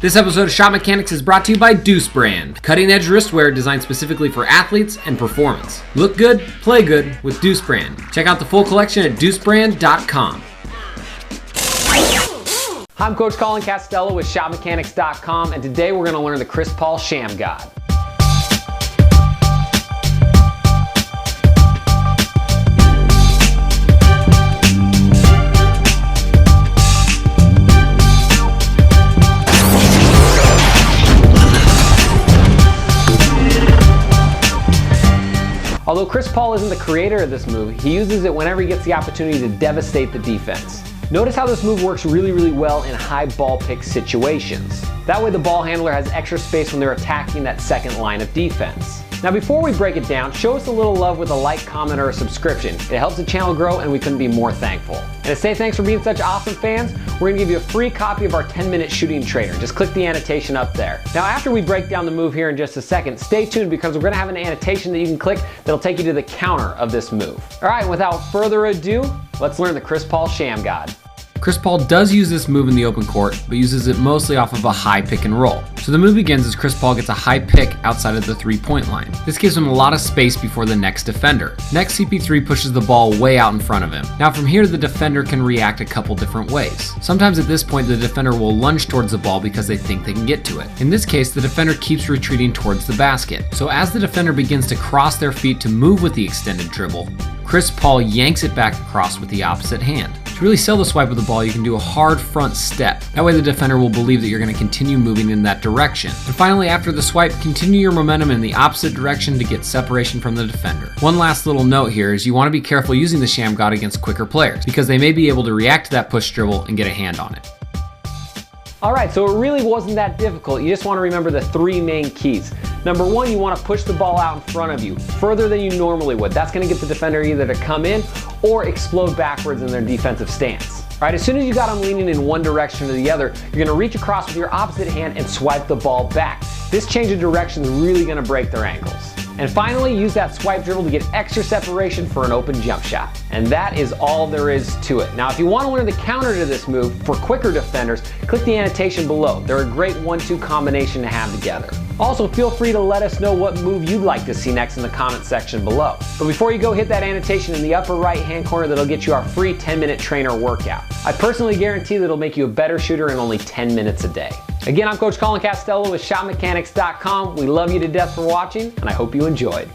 This episode of Shot Mechanics is brought to you by Deuce Brand, cutting-edge wristwear designed specifically for athletes and performance. Look good, play good with Deuce Brand. Check out the full collection at deucebrand.com. I'm Coach Colin Castello with ShotMechanics.com, and today we're going to learn the Chris Paul Shammgod. Although Chris Paul isn't the creator of this move, he uses it whenever he gets the opportunity to devastate the defense. Notice how this move works really well in high ball pick situations. That way the ball handler has extra space when they're attacking that second line of defense. Now before we break it down, show us a little love with a like, comment, or a subscription. It helps the channel grow and we couldn't be more thankful. And to say thanks for being such awesome fans, we're going to give you a free copy of our 10-minute shooting trainer. Just click the annotation up there. Now after we break down the move here in just a second, stay tuned because we're going to have an annotation that you can click that'll take you to the counter of this move. Alright, without further ado, let's learn the Chris Paul Shammgod. Chris Paul does use this move in the open court, but uses it mostly off of a high pick and roll. So the move begins as Chris Paul gets a high pick outside of the three-point line. This gives him a lot of space before the next defender. Next, CP3 pushes the ball way out in front of him. Now from here, the defender can react a couple different ways. Sometimes at this point, the defender will lunge towards the ball because they think they can get to it. In this case, the defender keeps retreating towards the basket. So as the defender begins to cross their feet to move with the extended dribble, Chris Paul yanks it back across with the opposite hand. To really sell the swipe of the ball, you can do a hard front step. That way the defender will believe that you're going to continue moving in that direction. And finally, after the swipe, continue your momentum in the opposite direction to get separation from the defender. One last little note here is you want to be careful using the Shammgod against quicker players because they may be able to react to that push dribble and get a hand on it. Alright, so it really wasn't that difficult. You just want to remember the three main keys. Number one, you want to push the ball out in front of you, further than you normally would. That's going to get the defender either to come in or explode backwards in their defensive stance. Right, as soon as you got them leaning in one direction or the other, you're going to reach across with your opposite hand and swipe the ball back. This change of direction is really going to break their ankles. And finally, use that swipe dribble to get extra separation for an open jump shot. And that is all there is to it. Now, if you want to learn the counter to this move for quicker defenders, click the annotation below. They're a great 1-2 combination to have together. Also, feel free to let us know what move you'd like to see next in the comment section below. But before you go, hit that annotation in the upper right-hand corner that'll get you our free 10-minute trainer workout. I personally guarantee that it'll make you a better shooter in only 10 minutes a day. Again, I'm Coach Colin Castello with ShotMechanics.com. We love you to death for watching, and I hope you enjoyed.